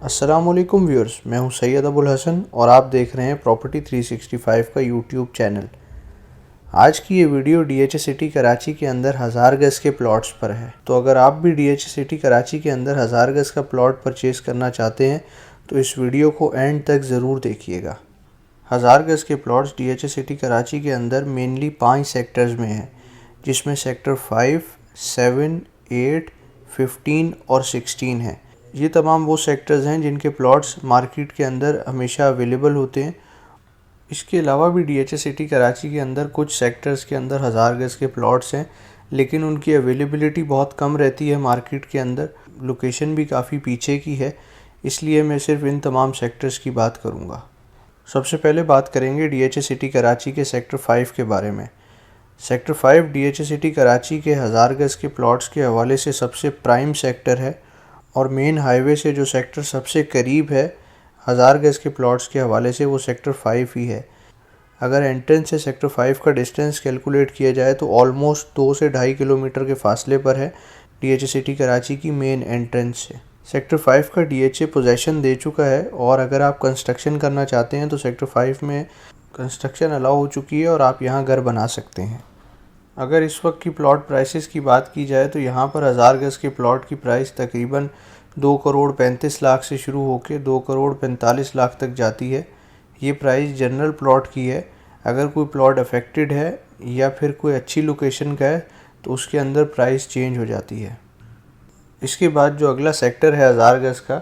अस्सलामुअलैकुम व्यूअर्स, मैं हूं सैयद अबुल हसन और आप देख रहे हैं प्रॉपर्टी 365 का यूट्यूब चैनल। आज की ये वीडियो डीएचए सिटी कराची के अंदर 1000 गज़ के प्लॉट्स पर है। तो अगर आप भी डीएचए सिटी कराची के अंदर 1000 गज़ का प्लॉट परचेज़ करना चाहते हैं तो इस वीडियो को एंड तक ज़रूर देखिएगा। 1000 गज़ के प्लॉट्स डीएचए सिटी कराची के अंदर मेनली 5 सेक्टर्स में हैं, जिसमें सेक्टर 5, 7, 8, 15 और 16 है। ये तमाम वो सेक्टर्स हैं जिनके प्लॉट्स मार्केट के अंदर हमेशा अवेलेबल होते हैं। इसके अलावा भी डीएचए सिटी कराची के अंदर कुछ सेक्टर्स के अंदर 1000 गज़ के प्लॉट्स हैं, लेकिन उनकी अवेलेबिलिटी बहुत कम रहती है मार्केट के अंदर। लोकेशन भी काफ़ी पीछे की है, इसलिए मैं सिर्फ इन तमाम सेक्टर्स की बात करूँगा। सबसे पहले बात करेंगे डीएचए सिटी कराची के सेक्टर 5 के बारे में। सेक्टर 5 डीएचए सिटी कराची के 1000 गज़ के प्लॉट्स के हवाले से सबसे प्राइम सेक्टर है और मेन हाईवे से जो सेक्टर सबसे करीब है 1000 गज़ के प्लॉट्स के हवाले से वो सेक्टर 5 ही है। अगर एंट्रेंस से सेक्टर 5 का डिस्टेंस कैलकुलेट किया जाए तो ऑलमोस्ट 2 से 2.5 किलोमीटर के फासले पर है डीएचए सिटी कराची की मेन एंट्रेंस से। सेक्टर 5 का डीएचए पोजेसन दे चुका है और अगर आप कंस्ट्रक्शन करना चाहते हैं तो सेक्टर 5 में कंस्ट्रक्शन अलाउ हो चुकी है और आप यहाँ घर बना सकते हैं। अगर इस वक्त की प्लॉट प्राइसेस की बात की जाए तो यहाँ पर 1000 गज़ के प्लॉट की प्राइस तकरीबन 2 करोड़ 35 लाख से शुरू होकर 2 करोड़ 45 लाख तक जाती है। ये प्राइस जनरल प्लॉट की है। अगर कोई प्लॉट अफेक्टेड है या फिर कोई अच्छी लोकेशन का है तो उसके अंदर प्राइस चेंज हो जाती है। इसके बाद जो अगला सेक्टर है 1000 गज़ का,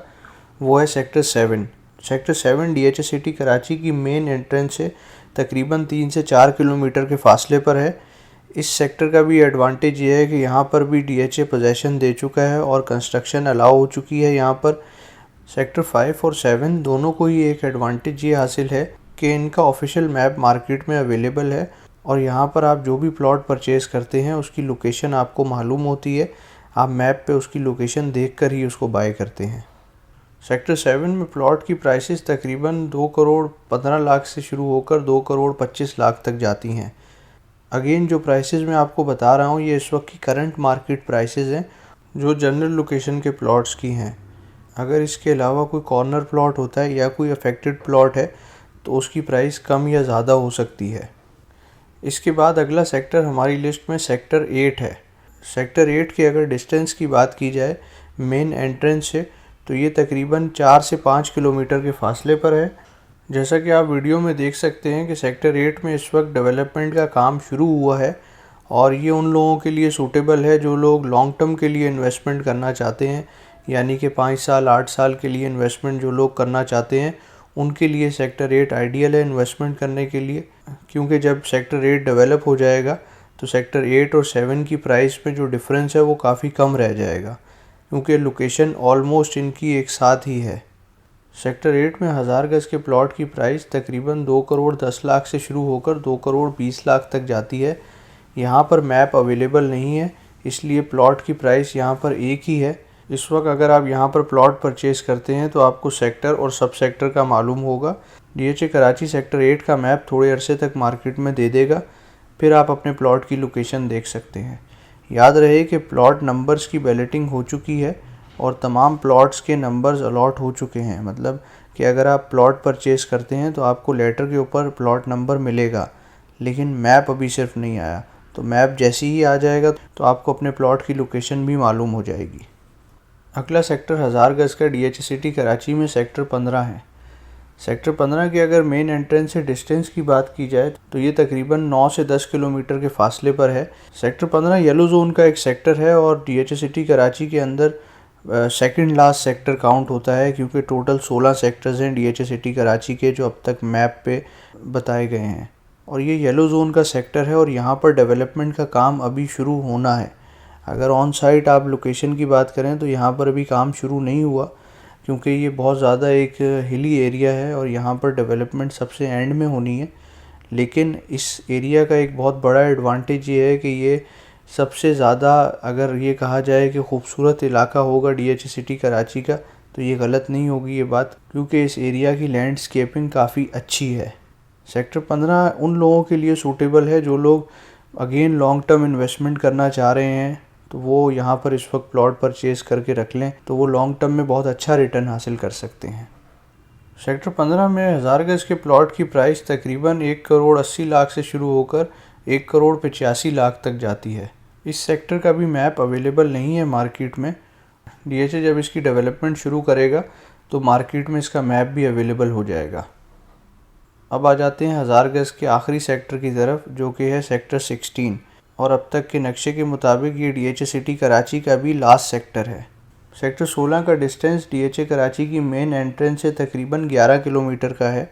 वो है sector 7। Sector 7 DHA city Karachi की मेन एंट्रेंस से तकरीबन 3 से 4 किलोमीटर के फासले पर है। इस सेक्टर का भी एडवांटेज ये है कि यहाँ पर भी डीएचए पोजेसन दे चुका है और कंस्ट्रक्शन अलाउ हो चुकी है। यहाँ पर सेक्टर 5 और 7 दोनों को ही एक एडवांटेज ये हासिल है कि इनका ऑफिशियल मैप मार्केट में अवेलेबल है और यहाँ पर आप जो भी प्लॉट परचेज़ करते हैं उसकी लोकेशन आपको मालूम होती है। आप मैप पे उसकी लोकेशन देखकर ही उसको बाय करते हैं। सेक्टर 7 में प्लॉट की प्राइसेस तकरीबन 2 करोड़ 15 लाख से शुरू होकर 2 करोड़ 25 लाख तक जाती हैं। अगेन जो प्राइसेस मैं आपको बता रहा हूँ ये इस वक्त की करंट मार्केट प्राइसेस हैं जो जनरल लोकेशन के प्लॉट्स की हैं। अगर इसके अलावा कोई कॉर्नर प्लॉट होता है या कोई अफेक्टेड प्लॉट है तो उसकी प्राइस कम या ज़्यादा हो सकती है। इसके बाद अगला सेक्टर हमारी लिस्ट में सेक्टर 8 है। सेक्टर 8 के अगर डिस्टेंस की बात की जाए मेन एंट्रेंस से तो ये तकरीबन 4 से 5 किलोमीटर के फासले पर है। जैसा कि आप वीडियो में देख सकते हैं कि सेक्टर 8 में इस वक्त डेवलपमेंट का काम शुरू हुआ है और ये उन लोगों के लिए सूटेबल है जो लोग लॉन्ग टर्म के लिए इन्वेस्टमेंट करना चाहते हैं, यानी कि 5 साल 8 साल के लिए इन्वेस्टमेंट जो लोग करना चाहते हैं उनके लिए सेक्टर 8 आइडियल है इन्वेस्टमेंट करने के लिए। क्योंकि जब सेक्टर 8 डेवलप हो जाएगा तो सेक्टर 8 और 7 की प्राइस में जो डिफरेंस है वो काफ़ी कम रह जाएगा, क्योंकि लोकेशन ऑलमोस्ट इनकी एक साथ ही है। सेक्टर 8 में 1000 गज़ के प्लॉट की प्राइस तकरीबन 2 करोड़ 10 लाख से शुरू होकर 2 करोड़ 20 लाख तक जाती है। यहाँ पर मैप अवेलेबल नहीं है, इसलिए प्लॉट की प्राइस यहाँ पर एक ही है। इस वक्त अगर आप यहाँ पर प्लॉट परचेज़ करते हैं तो आपको सेक्टर और सब सेक्टर का मालूम होगा। डीएचए कराची सेक्टर 8 का मैप थोड़े अरसे तक मार्केट में दे देगा, फिर आप अपने प्लॉट की लोकेशन देख सकते हैं। याद रहे कि प्लॉट नंबर्स की बैलेटिंग हो चुकी है और तमाम प्लॉट्स के नंबर्स अलॉट हो चुके हैं। मतलब कि अगर आप प्लॉट परचेज़ करते हैं तो आपको लेटर के ऊपर प्लॉट नंबर मिलेगा, लेकिन मैप अभी सिर्फ नहीं आया। तो मैप जैसे ही आ जाएगा तो आपको अपने प्लॉट की लोकेशन भी मालूम हो जाएगी। अगला सेक्टर 1000 गज़ का डीएचए सिटी कराची में सेक्टर 15 है। सेक्टर 15 की अगर मेन एंट्रेंस से डिस्टेंस की बात की जाए तो ये तकरीबन 9 से 10 किलोमीटर के फासले पर है। सेक्टर 15 येलो जोन का एक सेक्टर है और डीएचए सिटी कराची के अंदर सेकंड लास्ट सेक्टर काउंट होता है, क्योंकि टोटल 16 सेक्टर्स हैं डीएचए सिटी कराची के जो अब तक मैप पे बताए गए हैं और ये येलो जोन का सेक्टर है और यहाँ पर डेवलपमेंट का काम अभी शुरू होना है। अगर ऑन साइट आप लोकेशन की बात करें तो यहाँ पर अभी काम शुरू नहीं हुआ, क्योंकि ये बहुत ज़्यादा एक हिली एरिया है और यहाँ पर डेवलपमेंट सबसे एंड में होनी है। लेकिन इस एरिया का एक बहुत बड़ा एडवांटेज ये है कि ये सबसे ज़्यादा अगर ये कहा जाए कि खूबसूरत इलाका होगा डीएचए सिटी कराची का तो ये गलत नहीं होगी ये बात, क्योंकि इस एरिया की लैंडस्केपिंग काफ़ी अच्छी है। सेक्टर 15 उन लोगों के लिए सूटेबल है जो लोग अगेन लॉन्ग टर्म इन्वेस्टमेंट करना चाह रहे हैं तो वो यहाँ पर इस वक्त प्लॉट परचेज़ करके रख लें तो वो लॉन्ग टर्म में बहुत अच्छा रिटर्न हासिल कर सकते हैं। सेक्टर 15 में 1000 गज के प्लॉट की प्राइस तकरीबन 1,80,00,000 से शुरू होकर 1,85,00,000 तक जाती है। इस सेक्टर का भी मैप अवेलेबल नहीं है मार्केट में। डीएचए जब इसकी डेवलपमेंट शुरू करेगा तो मार्केट में इसका मैप भी अवेलेबल हो जाएगा। अब आ जाते हैं 1000 गज के आखिरी सेक्टर की तरफ, जो कि है सेक्टर 16, और अब तक के नक्शे के मुताबिक ये डीएचए सिटी कराची का भी लास्ट सेक्टर है। सेक्टर 16 का डिस्टेंस डीएचए कराची की मेन एंट्रेंस से तकरीबन 11 किलोमीटर का है,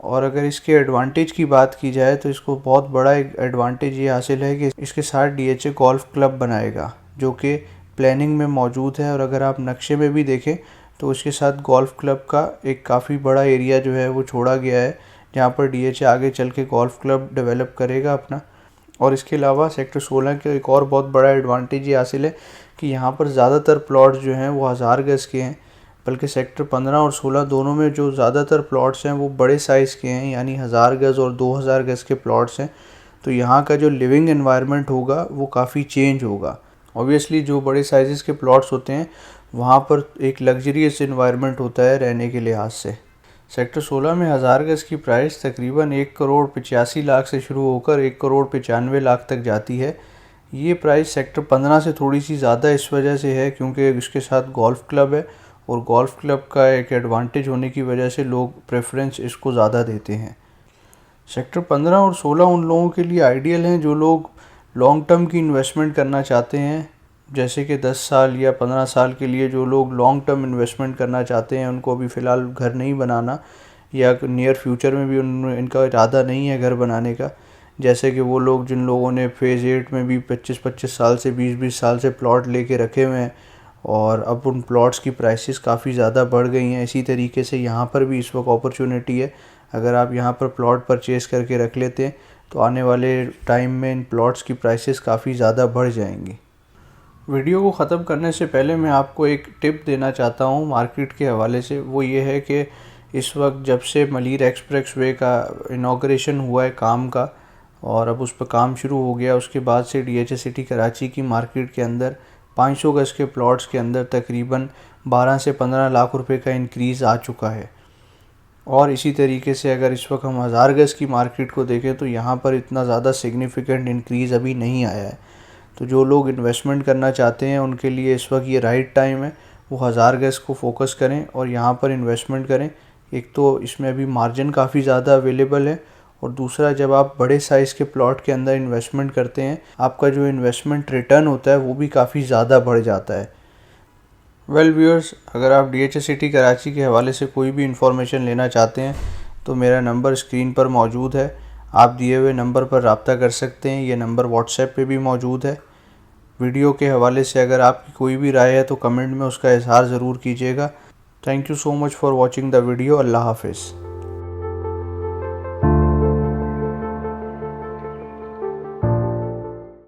और अगर इसके एडवांटेज की बात की जाए तो इसको बहुत बड़ा एक एडवांटेज ये हासिल है कि इसके साथ डीएचए गोल्फ क्लब बनाएगा, जो कि प्लानिंग में मौजूद है। और अगर आप नक्शे में भी देखें तो उसके साथ गोल्फ क्लब का एक काफ़ी बड़ा एरिया जो है वो छोड़ा गया है, जहाँ पर डीएचए आगे चल के गोल्फ क्लब डेवलप करेगा अपना। और इसके अलावा सेक्टर 16 के एक और बहुत बड़ा एडवांटेज ये हासिल है कि यहाँ पर ज़्यादातर प्लॉट्स जो हैं वो 1000 गज के हैं, बल्कि सेक्टर 15 और 16 दोनों में जो ज़्यादातर प्लॉट्स हैं वो बड़े साइज़ के हैं, यानी 1000 गज और 2000 गज के प्लॉट्स हैं। तो यहाँ का जो लिविंग एनवायरनमेंट होगा वो काफ़ी चेंज होगा। ऑब्वियसली जो बड़े साइज़ के प्लॉट्स होते हैं वहाँ पर एक लग्जरियस एनवायरनमेंट होता है रहने के लिहाज से। सेक्टर 16 में 1000 गज की प्राइस तकरीबन 1,85,00,000 से शुरू होकर 1,95,00,000 तक जाती है। ये प्राइस सेक्टर 15 से थोड़ी सी ज़्यादा इस वजह से है क्योंकि इसके साथ गोल्फ क्लब है, और गोल्फ क्लब का एक एडवांटेज होने की वजह से लोग प्रेफरेंस इसको ज़्यादा देते हैं। सेक्टर 15 और 16 उन लोगों के लिए आइडियल हैं जो लोग लॉन्ग टर्म की इन्वेस्टमेंट करना चाहते हैं, जैसे कि 10 साल या 15 साल के लिए जो लोग लॉन्ग टर्म इन्वेस्टमेंट करना चाहते हैं, उनको अभी फ़िलहाल घर नहीं बनाना या नियर फ्यूचर में भी इनका इरादा नहीं है घर बनाने का। जैसे कि वो लोग जिन लोगों ने फेज़ 8 में भी 25-25 साल से 20-20 साल से प्लॉट लेके रखे हुए हैं और अब उन प्लॉट्स की प्राइसेस काफ़ी ज़्यादा बढ़ गई हैं। इसी तरीके से यहाँ पर भी इस वक्त अपॉर्चुनिटी है, अगर आप यहाँ पर प्लॉट परचेज़ करके रख लेते हैं तो आने वाले टाइम में इन प्लॉट्स की प्राइसेस काफ़ी ज़्यादा बढ़ जाएंगी। वीडियो को ख़त्म करने से पहले मैं आपको एक टिप देना चाहता हूँ मार्केट के हवाले से। वो ये है कि इस वक्त जब से मलीर एक्सप्रेस वे का इनॉग्रेशन हुआ है काम का, और अब उस पर काम शुरू हो गया, उसके बाद से डीएचए सिटी कराची की मार्केट के अंदर 500 गज के प्लॉट्स के अंदर तकरीबन 12 से 15 लाख रुपए का इंक्रीज़ आ चुका है। और इसी तरीके से अगर इस वक्त हम 1000 गज की मार्केट को देखें तो यहाँ पर इतना ज़्यादा सिग्निफिकेंट इंक्रीज़ अभी नहीं आया है। तो जो लोग इन्वेस्टमेंट करना चाहते हैं उनके लिए इस वक्त ये राइट टाइम है, वो 1000 गज को फोकस करें और यहाँ पर इन्वेस्टमेंट करें। एक तो इसमें अभी मार्जिन काफ़ी ज़्यादा अवेलेबल है, और दूसरा जब आप बड़े साइज़ के प्लॉट के अंदर इन्वेस्टमेंट करते हैं आपका जो इन्वेस्टमेंट रिटर्न होता है वो भी काफ़ी ज़्यादा बढ़ जाता है। वेल व्यूअर्स, अगर आप डीएचए सिटी कराची के हवाले से कोई भी इंफॉर्मेशन लेना चाहते हैं तो मेरा नंबर स्क्रीन पर मौजूद है, आप दिए हुए नंबर पर रब्ता कर सकते हैं। ये नंबर व्हाट्सएप पे भी मौजूद है। वीडियो के हवाले से अगर आपकी कोई भी राय है तो कमेंट में उसका इजहार ज़रूर कीजिएगा। Thank you so much for watching the video. Allah हाफिज़।